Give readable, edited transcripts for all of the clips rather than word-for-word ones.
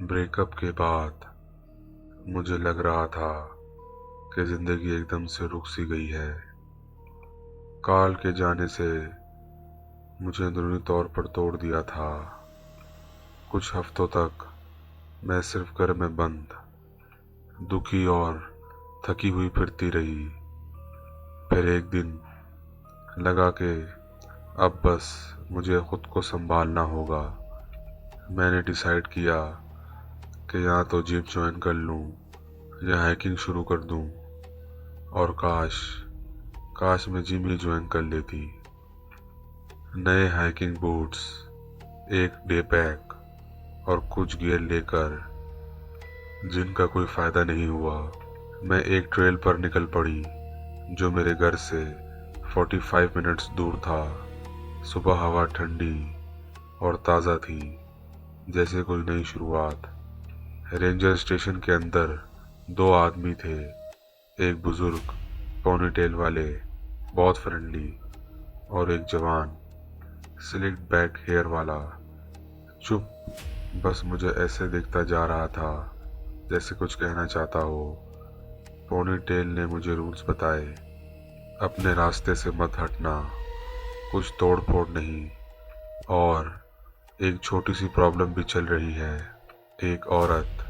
Breakup के बाद मुझे लग रहा था कि जिंदगी एकदम से रुक सी गई है। काल के जाने से मुझे अंदरूनी तौर पर तोड़ दिया था। कुछ हफ्तों तक मैं सिर्फ घर में बंद, दुखी और थकी हुई फिरती रही। फिर एक दिन लगा कि अब बस मुझे खुद को संभालना होगा। मैंने डिसाइड किया कि या तो जिम ज्वाइन कर लूं या हाइकिंग शुरू कर दूं। और काश काश मैं जिम ही ज्वाइन कर लेती। नए हाइकिंग बूट्स, एक डे पैक और कुछ गियर लेकर, जिनका कोई फायदा नहीं हुआ, मैं एक ट्रेल पर निकल पड़ी जो मेरे घर से 45 मिनट्स दूर था। सुबह हवा ठंडी और ताज़ा थी, जैसे कोई नई शुरुआत। रेंजर स्टेशन के अंदर दो आदमी थे, एक बुजुर्ग पोनीटेल वाले, बहुत फ्रेंडली, और एक जवान स्लिक बैक हेयर वाला, चुप, बस मुझे ऐसे देखता जा रहा था जैसे कुछ कहना चाहता हो। पोनीटेल ने मुझे रूल्स बताए। अपने रास्ते से मत हटना, कुछ तोड़ फोड़ नहीं, और एक छोटी सी प्रॉब्लम भी चल रही है। एक औरत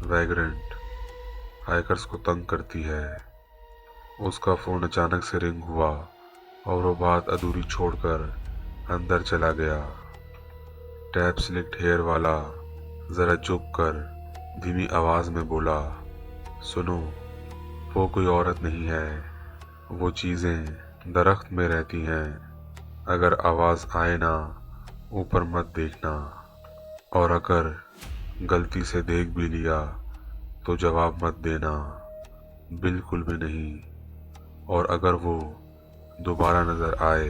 वैग्रेंट हाइकर्स को तंग करती है। उसका फोन अचानक से रिंग हुआ और वो बात अधूरी छोड़कर अंदर चला गया। टैप स्लिक्ड हेयर वाला जरा झुक कर धीमी आवाज में बोला, सुनो, वो कोई औरत नहीं है, वो चीजें दरख्त में रहती हैं। अगर आवाज आए ना, ऊपर मत देखना, और अगर गलती से देख भी लिया तो जवाब मत देना, बिल्कुल भी नहीं। और अगर वो दोबारा नजर आए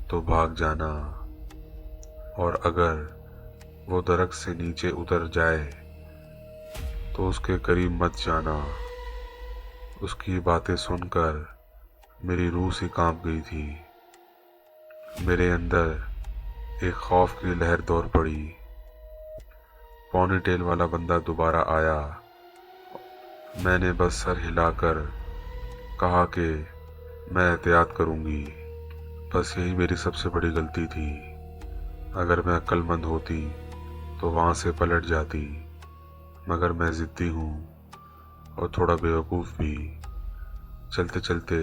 तो भाग जाना, और अगर वो दरख्त से नीचे उतर जाए तो उसके करीब मत जाना। उसकी बातें सुनकर मेरी रूह सी कांप गई थी। मेरे अंदर एक खौफ की लहर दौड़ पड़ी। पोनीटेल वाला बंदा दोबारा आया। मैंने बस सर हिलाकर कहा कि मैं एहतियात करूंगी। बस यही मेरी सबसे बड़ी गलती थी। अगर मैं अक्लमंद होती तो वहां से पलट जाती, मगर मैं जिद्दी हूँ और थोड़ा बेवकूफ़ भी। चलते चलते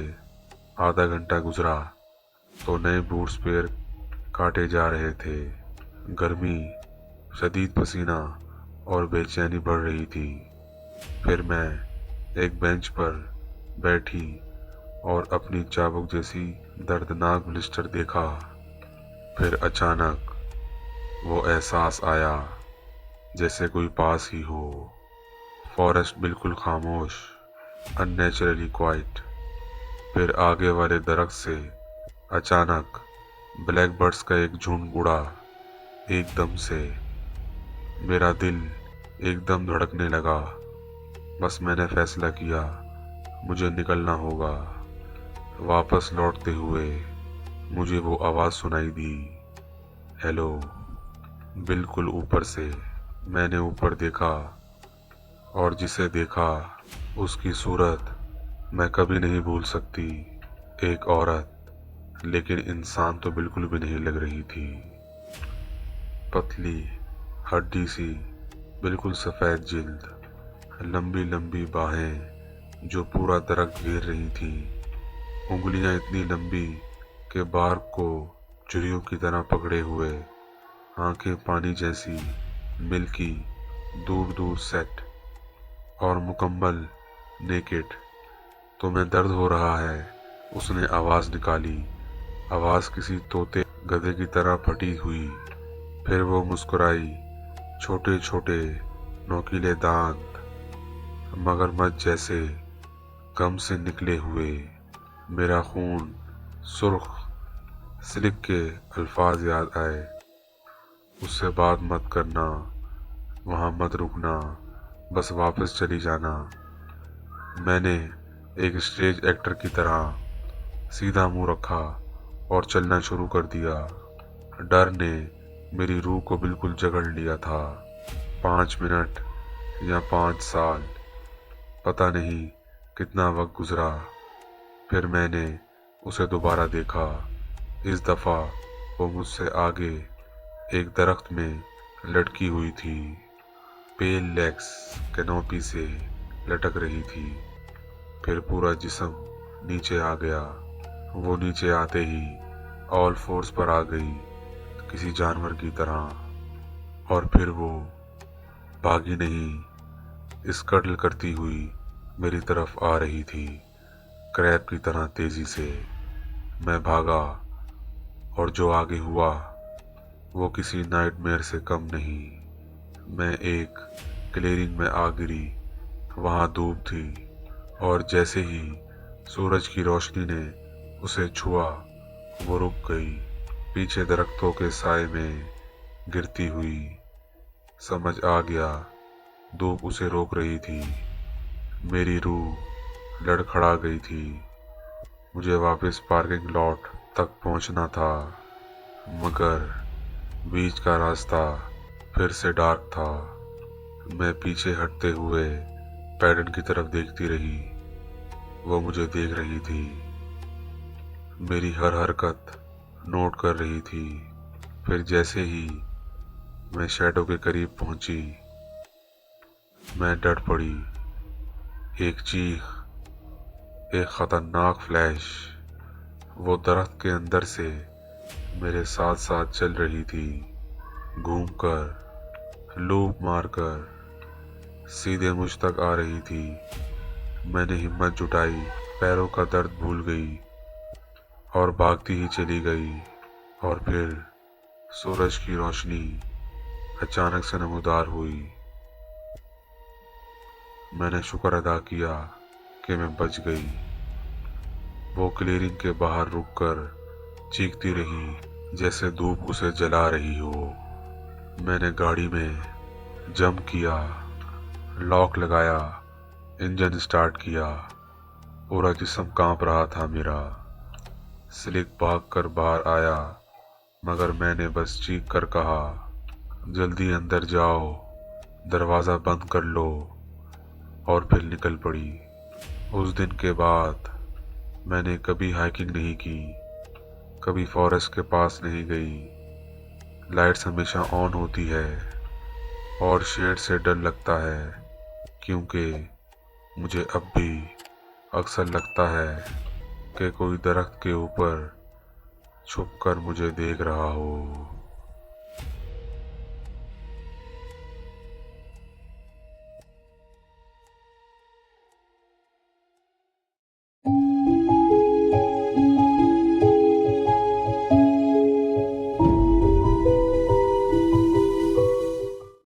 आधा घंटा गुजरा तो नए बूट स्पेयर काटे जा रहे थे। गर्मी, शदीद पसीना और बेचैनी बढ़ रही थी। फिर मैं एक बेंच पर बैठी और अपनी चाबुक जैसी दर्दनाक ब्लिस्टर देखा। फिर अचानक वो एहसास आया जैसे कोई पास ही हो। फॉरेस्ट बिल्कुल खामोश, अननेचुरली क्वाइट। फिर आगे वाले दरख्त से अचानक ब्लैक बर्ड्स का एक झुंड उड़ा। एकदम से मेरा दिल एकदम धड़कने लगा। बस मैंने फैसला किया, मुझे निकलना होगा। वापस लौटते हुए मुझे वो आवाज़ सुनाई दी, हेलो, बिल्कुल ऊपर से। मैंने ऊपर देखा, और जिसे देखा उसकी सूरत मैं कभी नहीं भूल सकती। एक औरत, लेकिन इंसान तो बिल्कुल भी नहीं लग रही थी। पतली, हड्डी सी, बिल्कुल सफ़ेद जिल्द, लंबी लंबी बाहें जो पूरा दरख्त घेर रही थी, उंगलियां इतनी लंबी कि बार्क को चुड़ियों की तरह पकड़े हुए, आंखें पानी जैसी, मिल्की, दूर दूर सेट, और मुकम्मल नेकेड। तुम्हें दर्द हो रहा है? उसने आवाज़ निकाली। आवाज़ किसी तोते गधे की तरह फटी हुई। फिर वो मुस्कुराई। छोटे छोटे नोकीले दांत, मगरमच्छ जैसे गम से निकले हुए। मेरा खून सुर्ख। स्लिक के अल्फाज याद आए, उससे बात मत करना, वहाँ मत रुकना, बस वापस चली जाना। मैंने एक स्टेज एक्टर की तरह सीधा मुंह रखा और चलना शुरू कर दिया। डर ने मेरी रूह को बिल्कुल जकड़ लिया था। 5 मिनट या 5 साल, पता नहीं कितना वक्त गुजरा। फिर मैंने उसे दोबारा देखा। इस दफा वो मुझसे आगे एक दरख्त में लटकी हुई थी। पेल लेग्स कैनोपी से लटक रही थी। फिर पूरा जिस्म नीचे आ गया। वो नीचे आते ही ऑल फोर्स पर आ गई, किसी जानवर की तरह। और फिर वो भागी नहीं, स्कटल करती हुई मेरी तरफ आ रही थी, क्रैब की तरह तेजी से। मैं भागा और जो आगे हुआ वो किसी नाइटमेयर से कम नहीं। मैं एक क्लीयरिंग में आ गिरी। वहां धूप थी और जैसे ही सूरज की रोशनी ने उसे छुआ वो रुक गई, पीछे दरख्तों के साए में गिरती हुई। समझ आ गया धूप उसे रोक रही थी। मेरी रूह लड़खड़ा गई थी। मुझे वापस पार्किंग लॉट तक पहुंचना था, मगर बीच का रास्ता फिर से डार्क था। मैं पीछे हटते हुए पैडन की तरफ देखती रही। वो मुझे देख रही थी, मेरी हर हरकत नोट कर रही थी। फिर जैसे ही मैं शैडो के करीब पहुंची, मैं डट पड़ी। एक चीख, एक खतरनाक फ्लैश, वो दरख्त के अंदर से मेरे साथ साथ चल रही थी, घूमकर, लूप मारकर, सीधे मुझ तक आ रही थी। मैंने हिम्मत जुटाई, पैरों का दर्द भूल गई और भागती ही चली गई। और फिर सूरज की रोशनी अचानक से नमूदार हुई। मैंने शुक्र अदा किया कि मैं बच गई। वो क्लीयरिंग के बाहर रुककर चीखती रही जैसे धूप उसे जला रही हो। मैंने गाड़ी में जंप किया, लॉक लगाया, इंजन स्टार्ट किया। पूरा जिस्म कांप रहा था मेरा। स्लिक भाग कर बाहर आया, मगर मैंने बस चीख कर कहा, जल्दी अंदर जाओ, दरवाज़ा बंद कर लो। और फिर निकल पड़ी। उस दिन के बाद मैंने कभी हाइकिंग नहीं की, कभी फॉरेस्ट के पास नहीं गई। लाइट्स हमेशा ऑन होती है और शेड से डर लगता है, क्योंकि मुझे अब भी अक्सर लगता है कि कोई दरख्त के ऊपर छुपकर मुझे देख रहा हो।